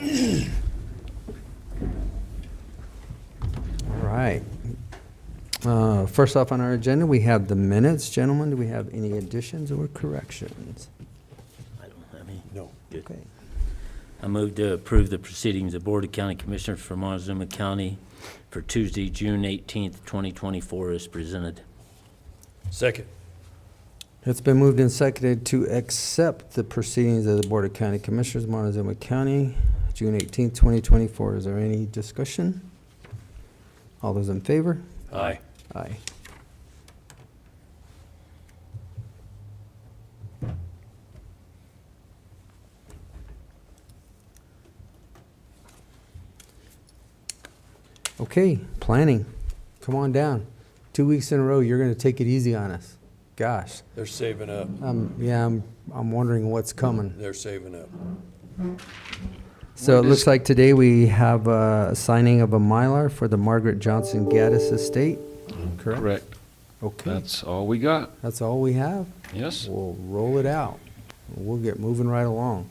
All right. First off on our agenda, we have the minutes. Gentlemen, do we have any additions or corrections? I don't have any. No. Good. Okay. I move to approve the proceedings of Board of County Commissioners for Montezuma County for Tuesday, June 18th, 2024 as presented. Second. It's been moved and seconded to accept the proceedings of the Board of County Commissioners, Montezuma County, June 18th, 2024. Is there any discussion? All those in favor? Aye. Aye. Okay, planning. Come on down. 2 weeks in a row, you're going to take it easy on us. Gosh. They're saving up. Yeah, I'm wondering what's coming. They're saving up. So it looks like today we have a signing of a Mylar for the Margaret Johnson Gaddis Estate, correct? Correct. Okay, That's all we got. that's all we have. Yes. We'll roll it out. We'll get moving right along.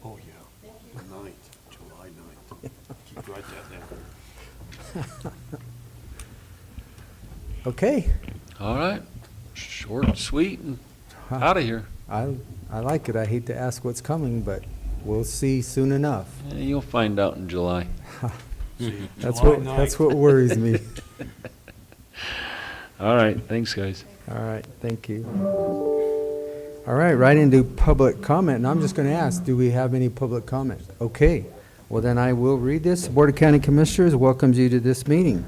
Oh, yeah. The 9th, July 9th. Keep write that down. Okay, All right. Short and sweet and out of here. I like it. I hate to ask what's coming, but we'll see soon enough. Yeah, you'll find out in July. See, That's July what 9th. worries me. All right. Thanks, guys. All right, thank you. All right, right into public comment, and I'm just going to ask, do we have any public comment? Okay, well then I will read this. Board of County Commissioners welcomes you to this meeting.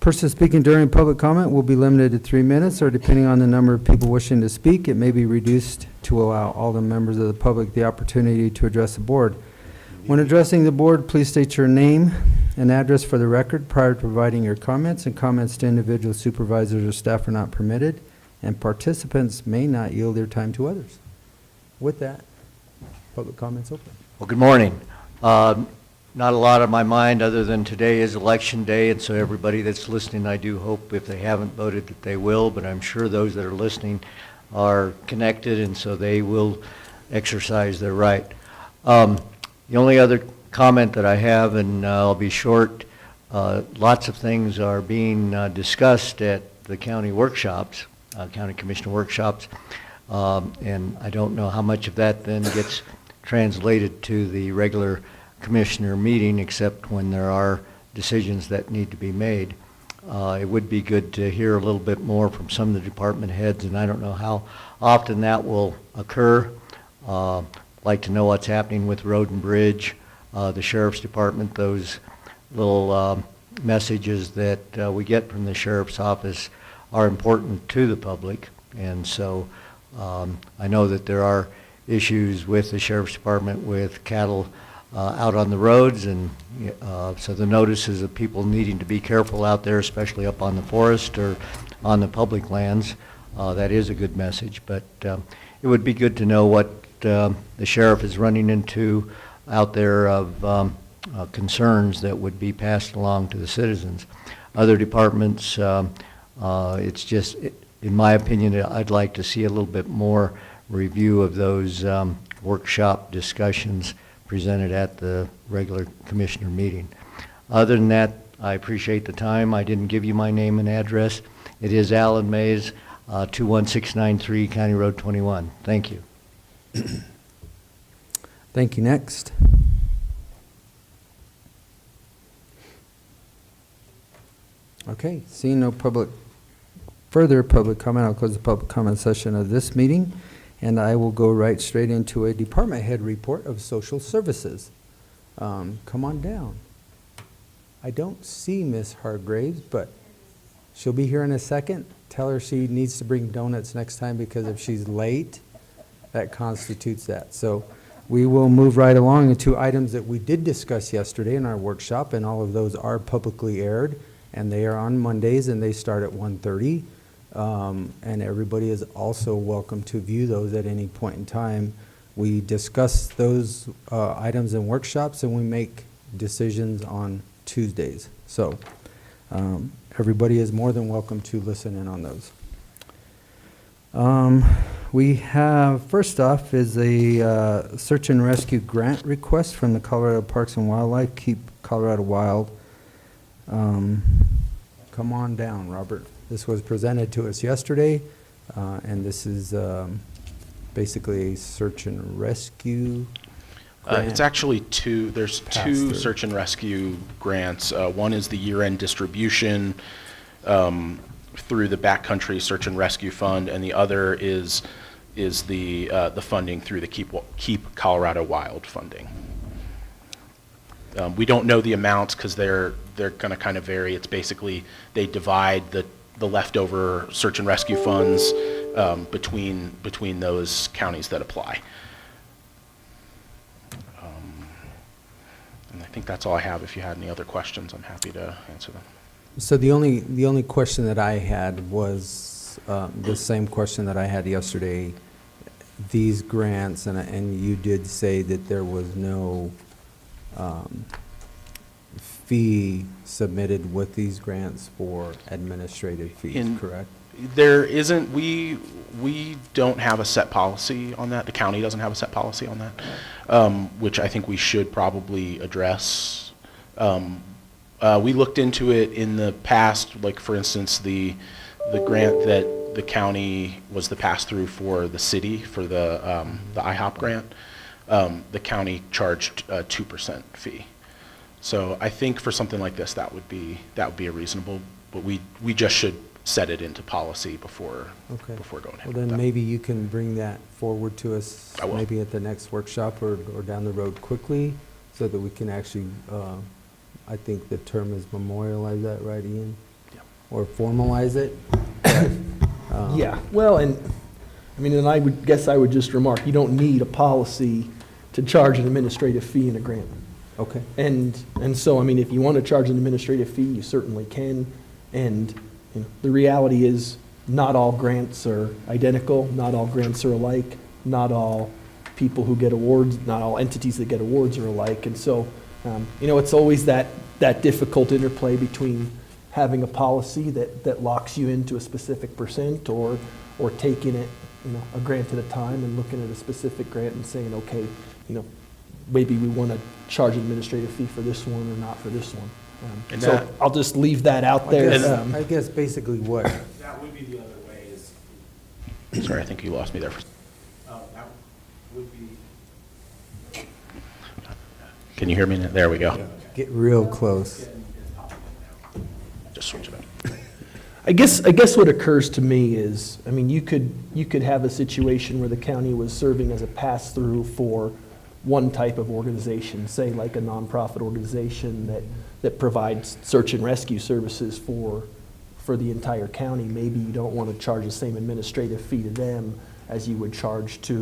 Person speaking during public comment will be limited to 3 minutes, or depending on the number of people wishing to speak, it may be reduced to allow all the members of the public the opportunity to address the board. When addressing the board, please state your name and address for the record prior to providing your comments, and comments to individual supervisors or staff are not permitted, and participants may not yield their time to others. With that, public comments open. Well, good morning. Not a lot on my mind other than today is election day, and so everybody that's listening, I do hope if they haven't voted that they will, but I'm sure those that are listening are connected, and so they will exercise their right. The only other comment that I have, and I'll be short, lots of things are being discussed at the county workshops, county commissioner workshops, and I don't know how much of that then gets translated to the regular commissioner meeting, except when there are decisions that need to be made. It would be good to hear a little bit more from some of the department heads, and I don't know how often that will occur. Like to know what's happening with Road and Bridge, the Sheriff's Department, those little messages that we get from the Sheriff's Office are important to the public, and so I know that there are issues with the Sheriff's Department with cattle out on the roads, and so the notices of people needing to be careful out there, especially up on the forest or on the public lands, that is a good message, but it would be good to know what the sheriff is running into out there of concerns that would be passed along to the citizens. Other departments It's just, in my opinion, I'd like to see a little bit more review of those workshop discussions presented at the regular commissioner meeting. Other than that, I appreciate the time. I didn't give you my name and address. It is Alan Mays, 21693 County Road 21. Thank you. Thank you. Next. Okay, seeing no further public comment, I'll close the public comment session of this meeting, and I will go right straight into a department head report of social services. Come on down. I don't see Miss Hargraves, but she'll be here in a second. Tell her she needs to bring donuts next time, because if she's late, that constitutes that. So we will move right along into items that we did discuss yesterday in our workshop, and all of those are publicly aired, and they are on Mondays, and they start at 1:30. And everybody is also welcome to view those at any point in time. We discuss those items in workshops, and we make decisions on Tuesdays. So everybody is more than welcome to listen in on those. We have, first off, is a search and rescue grant request from the Colorado Parks and Wildlife, Keep Colorado Wild. Come on down, Robert. This was presented to us yesterday, and this is basically a search and rescue grant. It's actually there's two Pass-through. search and rescue grants. One is the year-end distribution through the Backcountry Search and Rescue Fund, and the other is the funding through the Keep Colorado Wild funding. We don't know the amounts because they're going to kind of vary. It's basically they divide the leftover search and rescue funds between those counties that apply. And I think that's all I have. If you had any other questions, I'm happy to answer them. So the only question that I had was the same question that I had yesterday. These grants, and you did say that there was no fee submitted with these grants for administrative fees, correct? There isn't, we don't have a set policy on that. The county doesn't have a set policy on that, which I think we should probably address. We looked into it in the past, like for instance, the grant that the county was the pass-through for the city for the IHOP grant. The county charged a 2% fee. So I think for something like this, that would be a reasonable, but we just should set it into policy before going ahead. Well, then with that. maybe you can bring that forward to us, I will. maybe at the next workshop or down the road quickly, so that we can actually, I think the term is memorialize that, right, Ian? Yeah. Or formalize it. Yeah, well, and, I mean, and I would just remark, you don't need a policy to charge an administrative fee in a grant. Okay. And so, I mean, if you want to charge an administrative fee, you certainly can. And you know, the reality is, not all grants are identical, not all grants are alike, not all people who get awards, not all entities that get awards are alike. And so, you know, it's always that difficult interplay between having a policy that locks you into a specific percent, or taking it, you know, a grant at a time and looking at a specific grant and saying, okay, you know, maybe we want to charge an administrative fee for this one or not for this one. And So that- I'll just leave that out there. I guess basically what, That would be the other way is, Sorry, I think you lost me there. that would be, Can you hear me now? There we go. get real close. Just switch it up. I guess what occurs to me is, I mean, you could have a situation where the county was serving as a pass-through for one type of organization, say like a nonprofit organization that provides search and rescue services for the entire county. Maybe you don't want to charge the same administrative fee to them as you would charge to,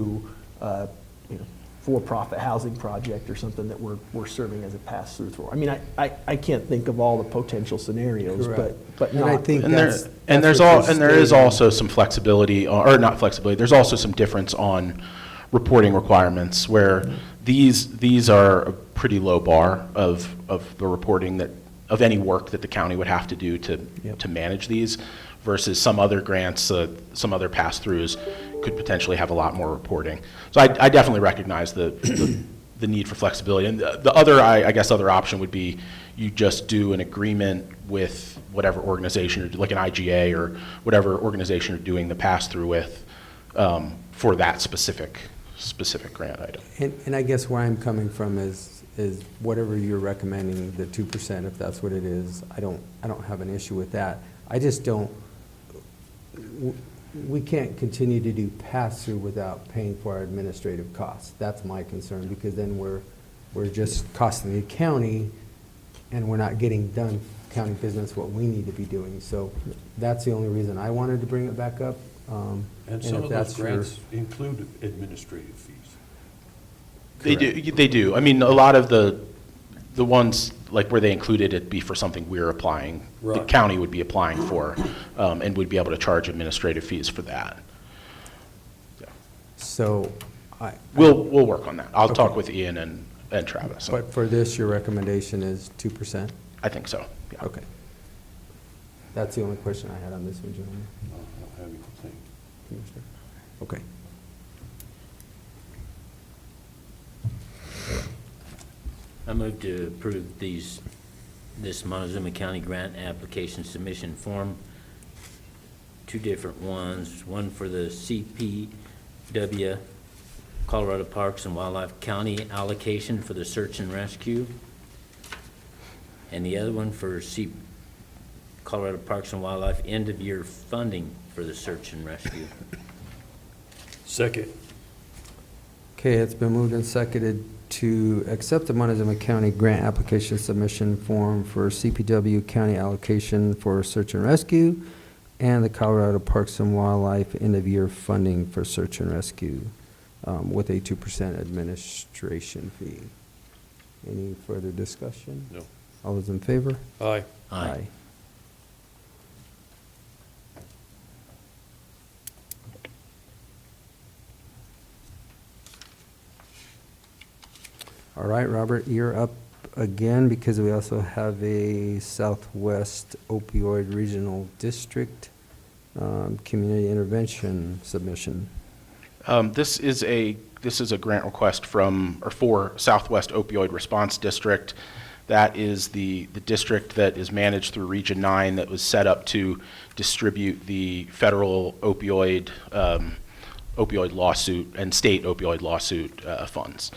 you know, for-profit housing project or something that we're serving as a pass-through for. I mean, I can't think of all the potential scenarios, Correct. but And I not. think And that's. there that's what is you're stating. also some flexibility, or not flexibility, there's also some difference on reporting requirements where these are a pretty low bar of the reporting of any work that the county would have to do to manage these. versus some other grants, some other pass-throughs could potentially have a lot more reporting. So I definitely recognize the need for flexibility. And the other, I guess, other option would be you just do an agreement with whatever organization, like an IGA or whatever organization you're doing the pass-through with for that specific grant item. And I guess where I'm coming from is whatever you're recommending, the 2%, if that's what it is, I don't have an issue with that. I just don't, we can't continue to do pass-through without paying for our administrative costs. That's my concern, because then we're just costing the county, and we're not getting done county business what we need to be doing. So that's the only reason I wanted to bring it back up. And some if of that's those your- grants include administrative fees. They do. I mean, a lot of the ones, like where they included it be for something we're applying, the Right. county would be applying for, and would be able to charge administrative fees for that. Yeah. So We'll work on that. I'll talk Okay. with Ian and Travis. but for this, your recommendation is 2%? I think so, yeah. Okay. That's the only question I had on this one, gentlemen. I don't have anything. Commissioner? Okay. I move to approve this Montezuma County grant application submission form. Two different ones, one for the CPW, Colorado Parks and Wildlife County allocation for the search and rescue, and the other one for Colorado Parks and Wildlife end-of-year funding for the search and rescue. Second. Okay, it's been moved and seconded to accept the Montezuma County grant application submission form for CPW county allocation for search and rescue and the Colorado Parks and Wildlife end-of-year funding for search and rescue with a 2% administration fee. Any further discussion? No. All those in favor? Aye. Aye. All right, Robert, you're up again because we also have a Southwest Opioid Regional District Community Intervention submission. This is a grant request for Southwest Opioid Response District. That is the district that is managed through Region 9 that was set up to distribute the federal opioid lawsuit and state opioid lawsuit funds.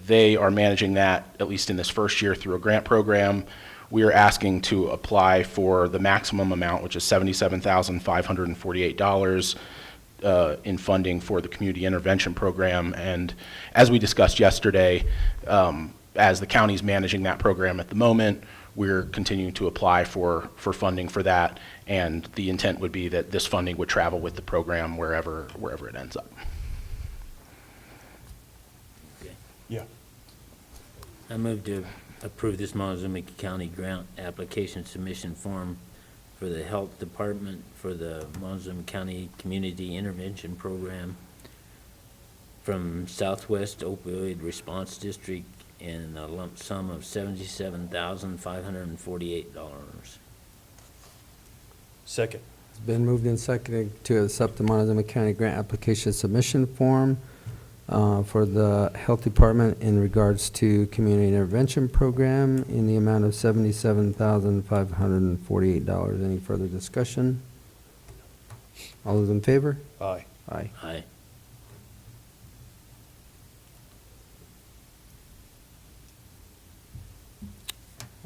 They are managing that, at least in this first year, through a grant program. We are asking to apply for the maximum amount, which is $77,548 in funding for the community intervention program. And as we discussed yesterday, as the county's managing that program at the moment, we're continuing to apply for funding for that. And the intent would be that this funding would travel with the program wherever it ends up. Yeah. I move to approve this Montezuma County grant application submission form for the Health Department for the Montezuma County Community Intervention Program from Southwest Opioid Response District in a lump sum of $77,548. Second. It's been moved and seconded to accept the Montezuma County grant application submission form for the Health Department in regards to Community Intervention Program in the amount of $77,548. Any further discussion? All those in favor? Aye. Aye. Aye.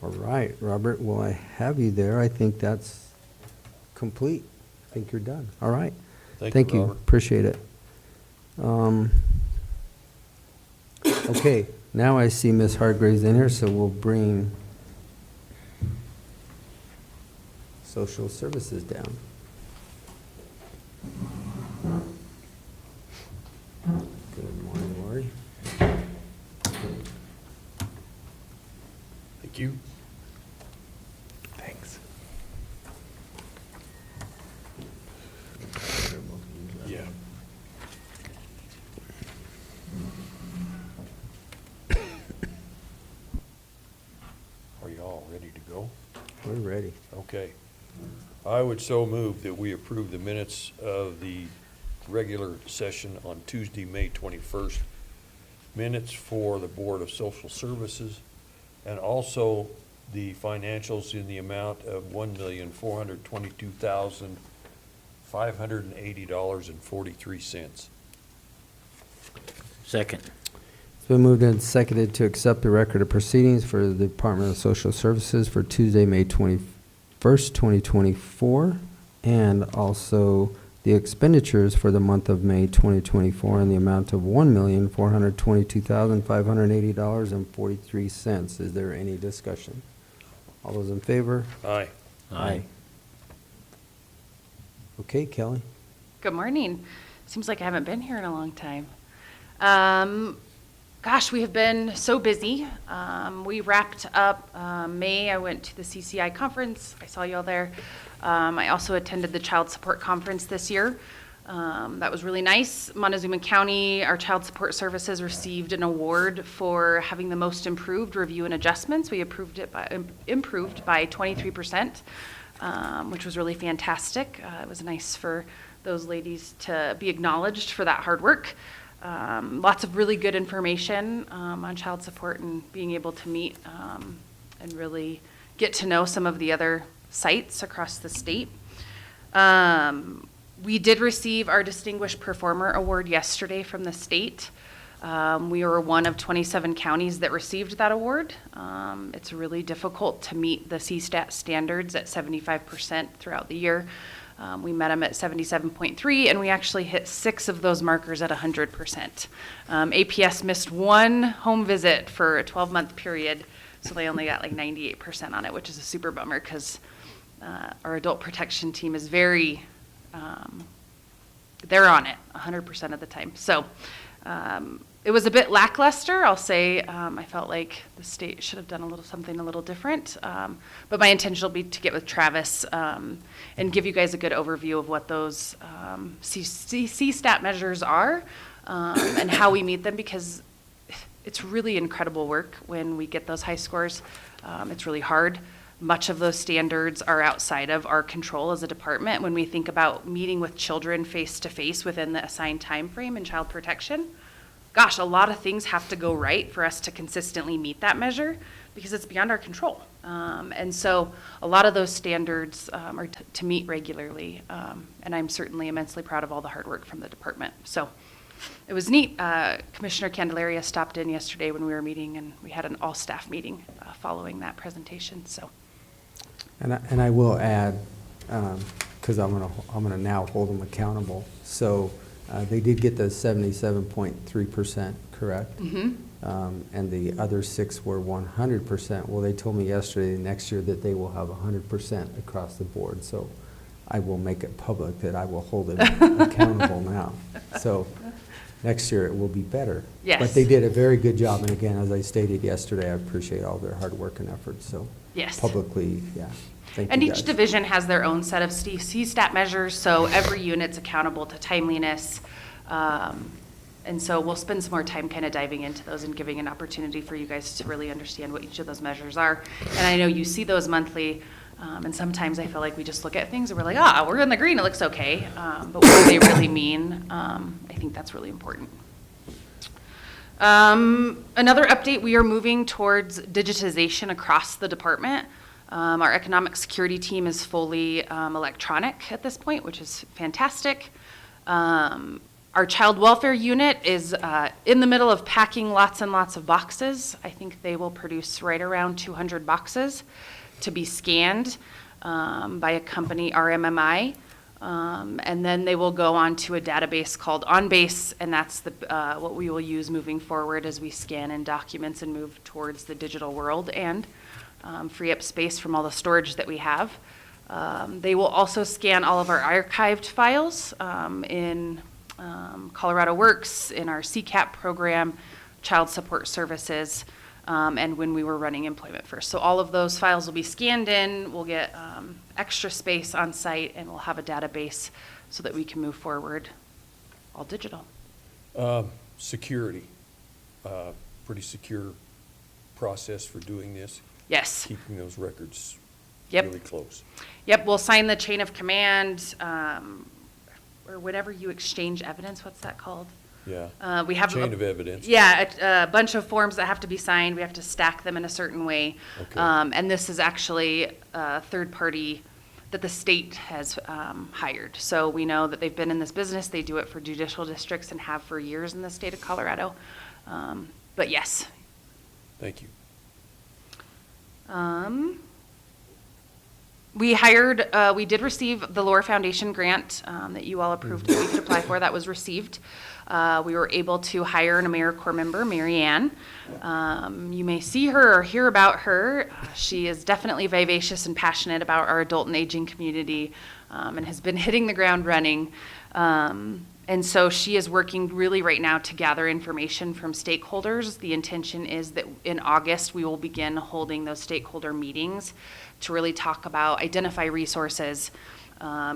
All right, Robert, well, I have you there. I think that's complete. I think you're done. All right. Thank you. Robert. Appreciate it. Okay, now I see Ms. Hargraves in here, so we'll bring social services down. Good morning, Lori. Thank you. Thanks. Yeah. Are you all ready to go? We're ready. Okay. I would so move that we approve the minutes of the regular session on Tuesday, May 21st. Minutes for the Board of Social Services, and also the financials in the amount of $1,422,580.43. Second. It's been moved and seconded to accept the record of proceedings for the Department of Social Services for Tuesday, May 21st, 2024, and also the expenditures for the month of May 2024 in the amount of $1,422,580.43. Is there any discussion? All those in favor? Aye. Aye. Okay, Kelly. Good morning. Seems like I haven't been here in a long time. Gosh, we have been so busy. We wrapped up May. I went to the CCI conference. I saw you all there. I also attended the Child Support Conference this year. That was really nice. Montezuma County, our Child Support Services received an award for having the most improved review and adjustments. We improved by 23%, which was really fantastic. It was nice for those ladies to be acknowledged for that hard work. Lots of really good information on child support and being able to meet and really get to know some of the other sites across the state. We did receive our Distinguished Performer Award yesterday from the state. We were one of 27 counties that received that award. It's really difficult to meet the CSTAT standards at 75% throughout the year. We met them at 77.3, and we actually hit 6 of those markers at 100%. APS missed one home visit for a 12-month period, so they only got like 98% on it, which is a super bummer because our adult protection team is very, they're on it 100% of the time. So it was a bit lackluster, I'll say. I felt like the state should have done something a little different. But my intention will be to get with Travis and give you guys a good overview of what those CSTAT measures are and how we meet them, because it's really incredible work when we get those high scores. It's really hard. Much of those standards are outside of our control as a department. When we think about meeting with children face-to-face within the assigned time frame in child protection, gosh, a lot of things have to go right for us to consistently meet that measure because it's beyond our control. And so a lot of those standards are to meet regularly, and I'm certainly immensely proud of all the hard work from the department. So it was neat. Commissioner Candelaria stopped in yesterday when we were meeting, and we had an all-staff meeting following that presentation. So. And I will add, because I'm gonna now hold them accountable. So they did get the 77.3%, correct? Mm-hmm. And the other 6 were 100%. Well, they told me yesterday, next year, that they will have 100% across the board. So I will make it public that I will hold it accountable now. So next year it will be better. Yes. But they did a very good job. And again, as I stated yesterday, I appreciate all their hard work and efforts. So Yes. publicly, yeah. Thank And you, each guys. division has their own set of CSTAT measures, so every unit's accountable to timeliness. And so we'll spend some more time kind of diving into those and giving an opportunity for you guys to really understand what each of those measures are. And I know you see those monthly, and sometimes I feel like we just look at things and we're like, we're in the green, it looks okay. But what do they really mean? I think that's really important. Another update, we are moving towards digitization across the department. Our economic security team is fully electronic at this point, which is fantastic. Our child welfare unit is in the middle of packing lots and lots of boxes. I think they will produce right around 200 boxes to be scanned by a company, RMMI. And then they will go on to a database called OnBase, and that's what we will use moving forward as we scan in documents and move towards the digital world and free up space from all the storage that we have. They will also scan all of our archived files in Colorado Works, in our CCAP program, Child Support Services, and when we were running Employment First. So all of those files will be scanned in, we'll get extra space on site, and we'll have a database so that we can move forward all digital. Security, pretty secure process for doing this, Yes. keeping those records Yep. really close. Yep, we'll sign the chain of command, or whenever you exchange evidence, what's that called? Yeah. We have. Chain of evidence. Yeah, a bunch of forms that have to be signed. We have to stack them in a certain way. Okay. And this is actually a third party that the state has hired. So we know that they've been in this business. They do it for judicial districts and have for years in the state of Colorado. But yes. Thank you. We did receive the Lower Foundation grant that you all approved that we could apply for. That was received. We were able to hire an AmeriCorps member, Mary Ann. You may see her or hear about her. She is definitely vivacious and passionate about our adult and aging community, and has been hitting the ground running. And so she is working really right now to gather information from stakeholders. The intention is that in August, we will begin holding those stakeholder meetings to really talk about, identify resources,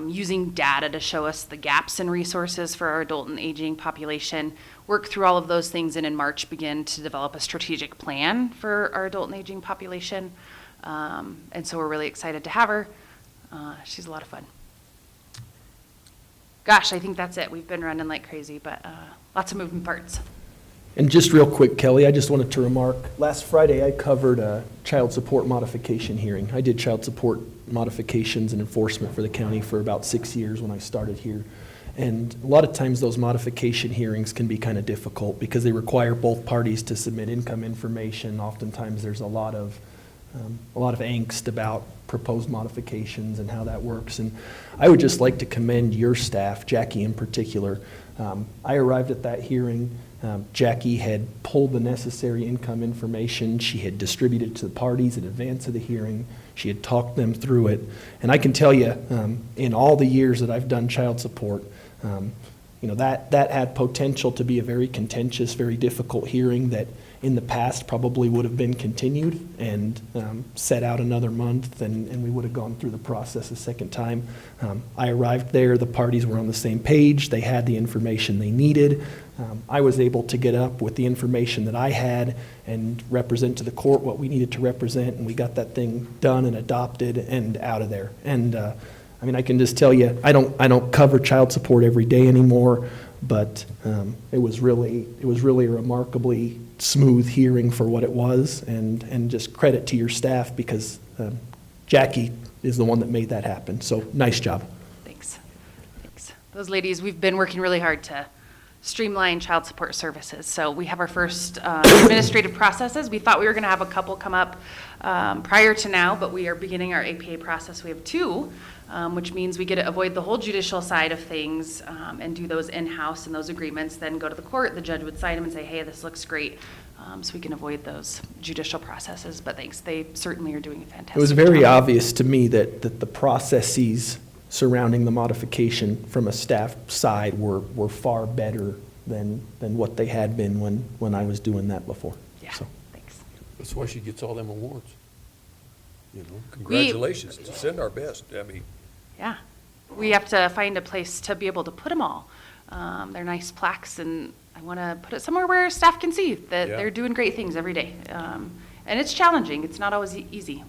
using data to show us the gaps in resources for our adult and aging population, work through all of those things, and in March begin to develop a strategic plan for our adult and aging population. And so we're really excited to have her. She's a lot of fun. Gosh, I think that's it. We've been running like crazy, but lots of moving parts. And just real quick, Kelly, I just wanted to remark, last Friday I covered a child support modification hearing. I did child support modifications and enforcement for the county for about 6 years when I started here. And a lot of times those modification hearings can be kind of difficult because they require both parties to submit income information. Oftentimes there's a lot of angst about proposed modifications and how that works. And I would just like to commend your staff, Jackie in particular. I arrived at that hearing. Jackie had pulled the necessary income information. She had distributed to the parties in advance of the hearing. She had talked them through it. And I can tell you, in all the years that I've done child support, that had potential to be a very contentious, very difficult hearing that in the past probably would have been continued and set out another month, and we would have gone through the process a second time. I arrived there, the parties were on the same page, they had the information they needed. I was able to get up with the information that I had and represent to the court what we needed to represent, and we got that thing done and adopted and out of there. And I can just tell you, I don't cover child support every day anymore, but it was really a remarkably smooth hearing for what it was, and just credit to your staff because Jackie is the one that made that happen. So nice job. Thanks. Those ladies, we've been working really hard to streamline child support services. So we have our first administrative processes. We thought we were going to have a couple come up prior to now, but we are beginning our APA process. We have 2, which means we get to avoid the whole judicial side of things and do those in-house and those agreements, then go to the court. The judge would sign them and say, hey, this looks great. So we can avoid those judicial processes. But thanks, they certainly are doing a fantastic job. It was very obvious to me that the processes surrounding the modification from a staff side were far better than what they had been when I was doing that before. Yeah, So. thanks. That's why she gets all them awards. Congratulations. Send our best, Debbie. Yeah, we have to find a place to be able to put them all. They're nice plaques, and I want to put it somewhere where staff can see that Yeah. they're doing great things every day. And it's challenging. It's not always easy.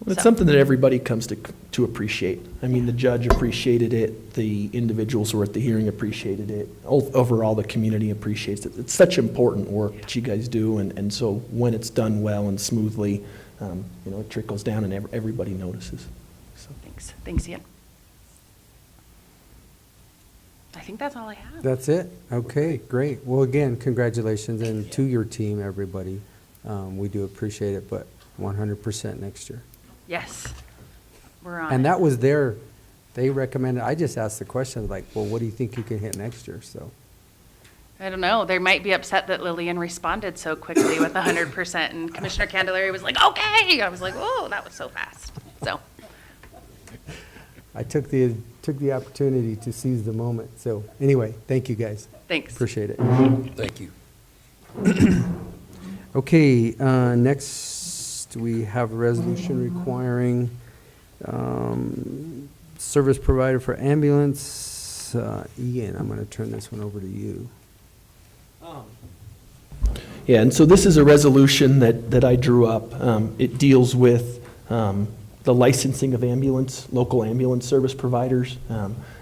Well, it's So- something that everybody comes to appreciate. I mean, the judge appreciated it, the individuals who were at the hearing appreciated it, overall the community appreciates it. It's such important work that you guys do, and so when it's done well and smoothly, it trickles down and everybody notices. So. Thanks, Ian. I think that's all I have. That's it? Okay, great. Well, again, congratulations, and to your team, everybody. We do appreciate it, but 100% next year. Yes, we're on And it. that was they recommended, I just asked the question, like, well, what do you think you can hit next year, so. I don't know. They might be upset that Lillian responded so quickly with 100%, and Commissioner Candelaria was like, okay. I was like, oh, that was so fast. So, I took the opportunity to seize the moment, so, anyway, thank you, guys. thanks. Appreciate it. Thank you. Okay, next, we have a resolution requiring service provider for ambulance. Ian, I'm going to turn this one over to you. Yeah, and so this is a resolution that I drew up. It deals with the licensing of local ambulance service providers.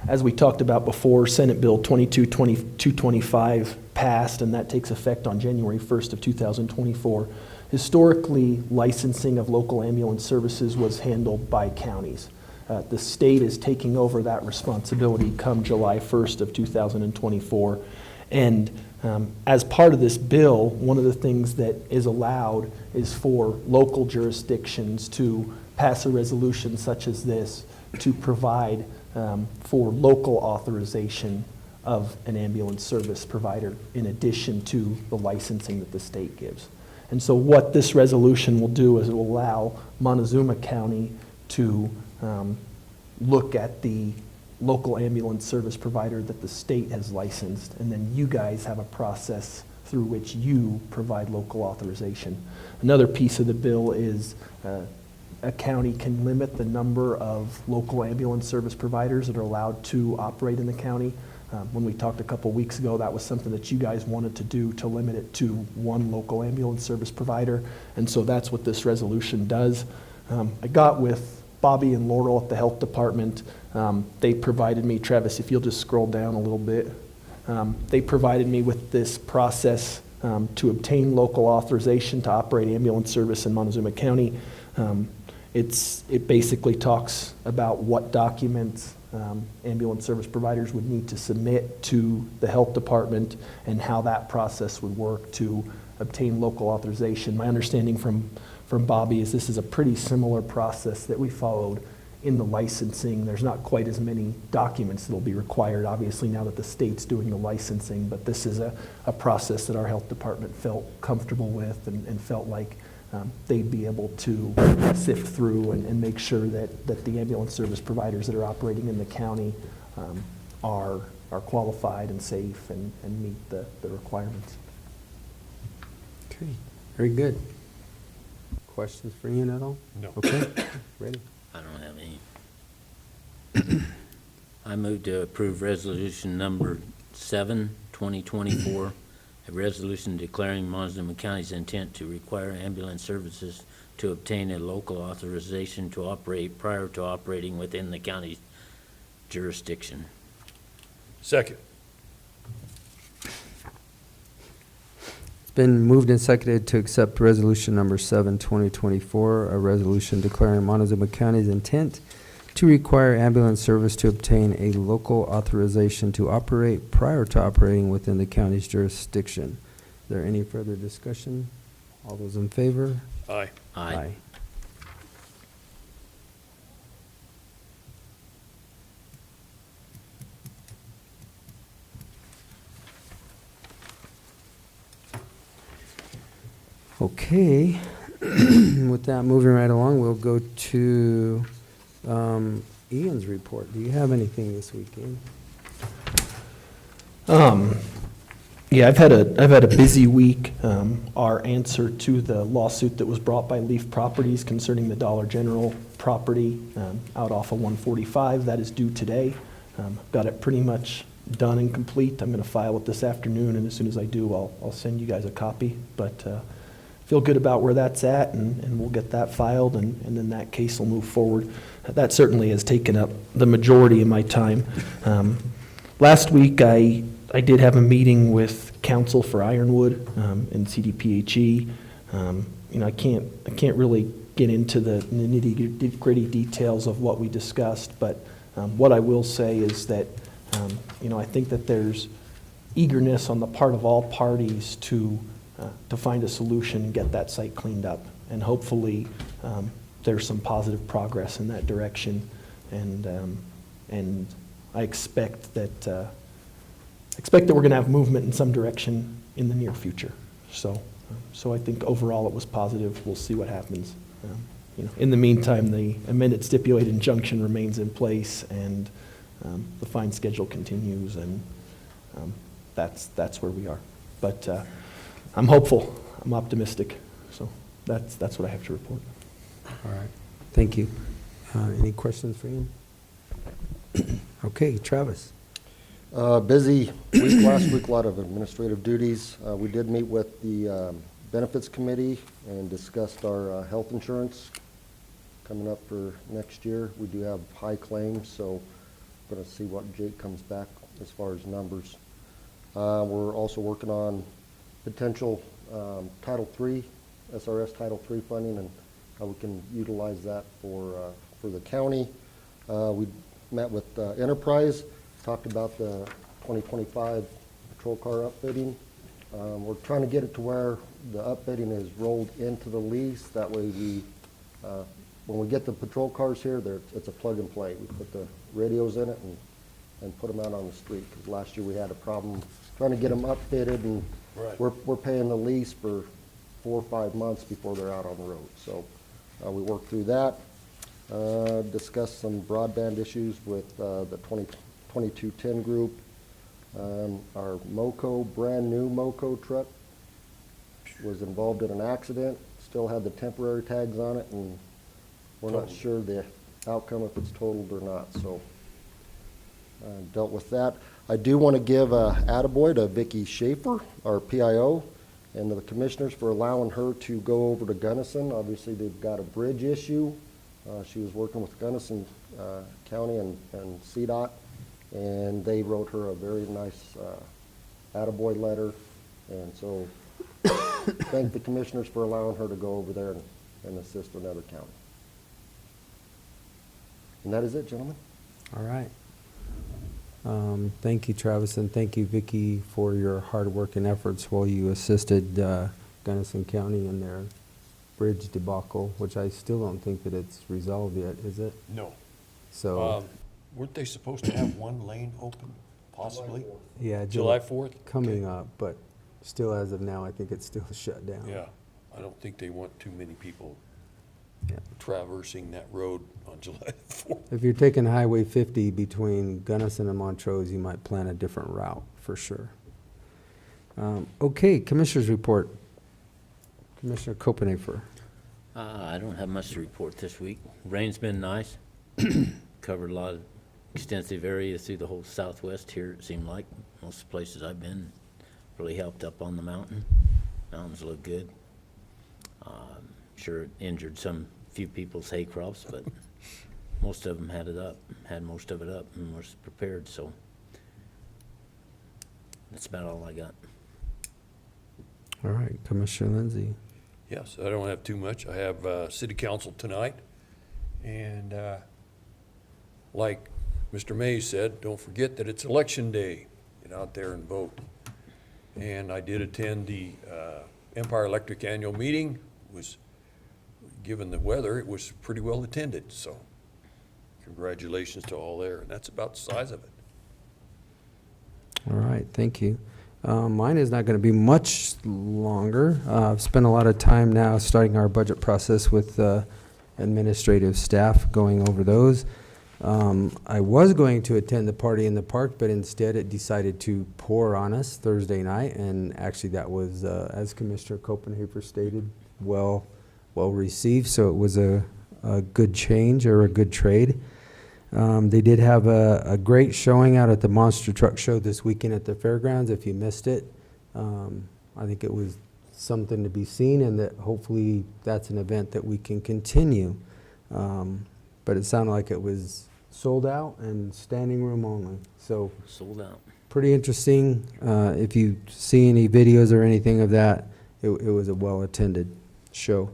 As we talked about before, Senate Bill 225 passed, and that takes effect on January 1st of 2024. Historically, licensing of local ambulance services was handled by counties. The state is taking over that responsibility come July 1st of 2024. And as part of this bill, one of the things that is allowed is for local jurisdictions to pass a resolution such as this to provide for local authorization of an ambulance service provider in addition to the licensing that the state gives. And so what this resolution will do is it will allow Montezuma County to look at the local ambulance service provider that the state has licensed, and then you guys have a process through which you provide local authorization. Another piece of the bill is a county can limit the number of local ambulance service providers that are allowed to operate in the county. When we talked a couple weeks ago, that was something that you guys wanted to do, to limit it to one local ambulance service provider, and so that's what this resolution does. I got with Bobby and Laurel at the health department. They provided me, Travis, if you'll just scroll down a little bit, they provided me with this process to obtain local authorization to operate ambulance service in Montezuma County. It basically talks about what documents ambulance service providers would need to submit to the health department and how that process would work to obtain local authorization. My understanding from Bobby is this is a pretty similar process that we followed in the licensing. There's not quite as many documents that will be required, obviously, now that the state's doing the licensing, but this is a process that our health department felt comfortable with and felt like they'd be able to sift through and make sure that the ambulance service providers that are operating in the county are qualified and safe and meet the requirements. Okay, very good. Questions for Ian at all? No. Okay, ready? I don't have any. I move to approve resolution number 7, 2024, a resolution declaring Montezuma County's intent to require ambulance services to obtain a local authorization to operate prior to operating within the county's jurisdiction. Second. It's been moved and seconded to accept resolution number 7, 2024, a resolution declaring Montezuma County's intent to require ambulance service to obtain a local authorization to operate prior to operating within the county's jurisdiction. Is there any further discussion? All those in favor? Aye. Aye. Okay, with that, moving right along, we'll go to Ian's report. Do you have anything this week, Ian? Yeah, I've had a busy week. Our answer to the lawsuit that was brought by Leaf Properties concerning the Dollar General property out off of 145, that is due today. Got it pretty much done and complete. I'm going to file it this afternoon, and as soon as I do, I'll send you guys a copy. But feel good about where that's at, and we'll get that filed, and then that case will move forward. That certainly has taken up the majority of my time. Last week, I did have a meeting with counsel for Ironwood and CDPHE. I can't really get into the nitty-gritty details of what we discussed, but what I will say is that I think that there's eagerness on the part of all parties to find a solution and get that site cleaned up, and hopefully there's some positive progress in that direction, and I expect that we're going to have movement in some direction in the near future. So I think overall it was positive. We'll see what happens. In the meantime, the amended stipulated injunction remains in place, and the fine schedule continues, and that's where we are. But I'm hopeful. I'm optimistic. So that's what I have to report. All right, thank you. Any questions for Ian? Okay, Travis. Busy week last week, a lot of administrative duties. We did meet with the benefits committee and discussed our health insurance coming up for next year. We do have high claims, so going to see what Jake comes back as far as numbers. We're also working on potential Title III, SRS Title III funding, and how we can utilize that for the county. We met with Enterprise, talked about the 2025 patrol car upfitting. We're trying to get it to where the upfitting is rolled into the lease. That way we, when we get the patrol cars here, it's a plug and play. We put the radios in it and put them out on the street. Because last year we had a problem trying to get them upfitted, and Right. we're paying the lease for 4 or 5 months before they're out on the road. So we worked through that. Discussed some broadband issues with the 2210 group. Our Moco, brand new Moco truck was involved in an accident, still had the temporary tags on it, and we're not sure the outcome if it's totaled or not, so dealt with that. I do want to give a attaboy to Vicki Schaefer, our PIO, and to the commissioners for allowing her to go over to Gunnison. Obviously, they've got a bridge issue. She was working with Gunnison County and CDOT, and they wrote her a very nice attaboy letter. And so thank the commissioners for allowing her to go over there and assist another county. And that is it, gentlemen. All right. Thank you, Travis, and thank you, Vicki, for your hard work and efforts while you assisted Gunnison County in their bridge debacle, which I still don't think that it's resolved yet, is it? No. So, Weren't they supposed to have one lane open, possibly? yeah, July 4th? coming up, but still, as of now, I think it's still shut down. Yeah, I don't think they want too many people Yeah. traversing that road on July 4th. If you're taking Highway 50 between Gunnison and Montrose, you might plan a different route, for sure. Okay, Commissioners report. Commissioner Copenafer. I don't have much to report this week. Rain's been nice. Covered a lot of extensive areas through the whole southwest here, it seemed like. Most of the places I've been really helped up on the mountain. Mountains look good. Sure it injured few people's hay crops, but most of them had most of it up and was prepared, so that's about all I got. All right, Commissioner Lindsay. Yes, I don't have too much. I have city council tonight, and like Mr. Mays said, don't forget that it's election day. Get out there and vote. And I did attend the Empire Electric annual meeting. Given the weather, it was pretty well attended, so congratulations to all there. And that's about the size of it. All right, thank you. Mine is not going to be much longer. I've spent a lot of time now starting our budget process with administrative staff going over those. I was going to attend the party in the park, but instead it decided to pour on us Thursday night, and actually that was, as Commissioner Copenhaver stated, well received, so it was a good change or a good trade. They did have a great showing out at the Monster Truck Show this weekend at the fairgrounds. If you missed it, I think it was something to be seen, and that hopefully that's an event that we can continue. But it sounded like it was sold out and standing room only. So Sold out. pretty interesting. If you see any videos or anything of that, it was a well-attended show.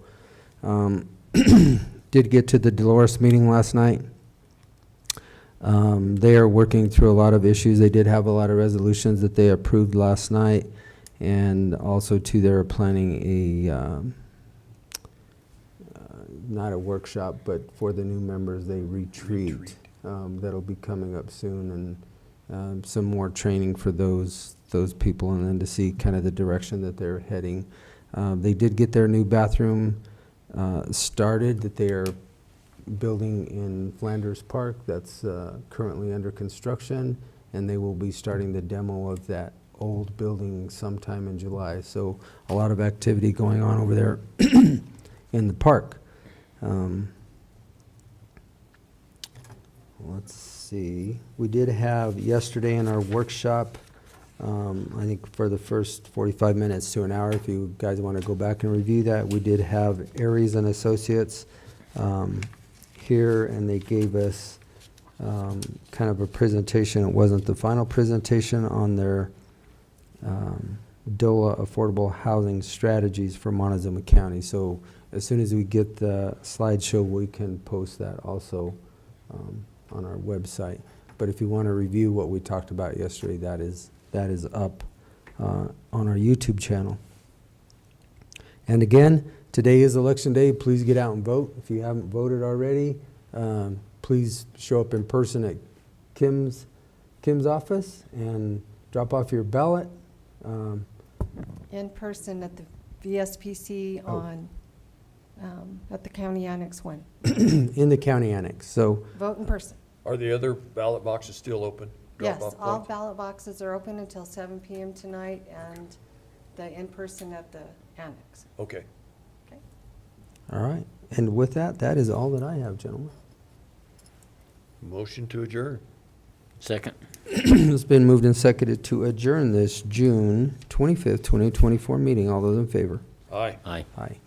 Did get to the Dolores meeting last night. They are working through a lot of issues. They did have a lot of resolutions that they approved last night, and also too, they're planning a not a workshop, but for the new members, they retreat. That'll be coming up soon, and some more training for those people, and then to see kind of the direction that they're heading. They did get their new bathroom started that they are building in Flanders Park. That's currently under construction, and they will be starting the demo of that old building sometime in July. So a lot of activity going on over there in the park. Let's see. We did have yesterday in our workshop, I think for the first 45 minutes to an hour, if you guys want to go back and review that, we did have Aries and Associates here, and they gave us kind of a presentation. It wasn't the final presentation on their DOA affordable housing strategies for Montezuma County. So as soon as we get the slideshow, we can post that also on our website. But if you want to review what we talked about yesterday, that is up on our YouTube channel. And again, today is election day. Please get out and vote. If you haven't voted already, please show up in person at Kim's office and drop off your ballot. In person at the VSPC on, at the County Annex 1. In the county annex. So Vote in person. Are the other ballot boxes still open? Yes, Drop-off all points? ballot boxes are open until 7 PM tonight, and the in-person at the annex. Okay. Okay. all right. And with that, that is all that I have, gentlemen. Motion to adjourn. Second. It's been moved and seconded to adjourn this June 25th, 2024 meeting. All those in favor? Aye. Aye. Aye.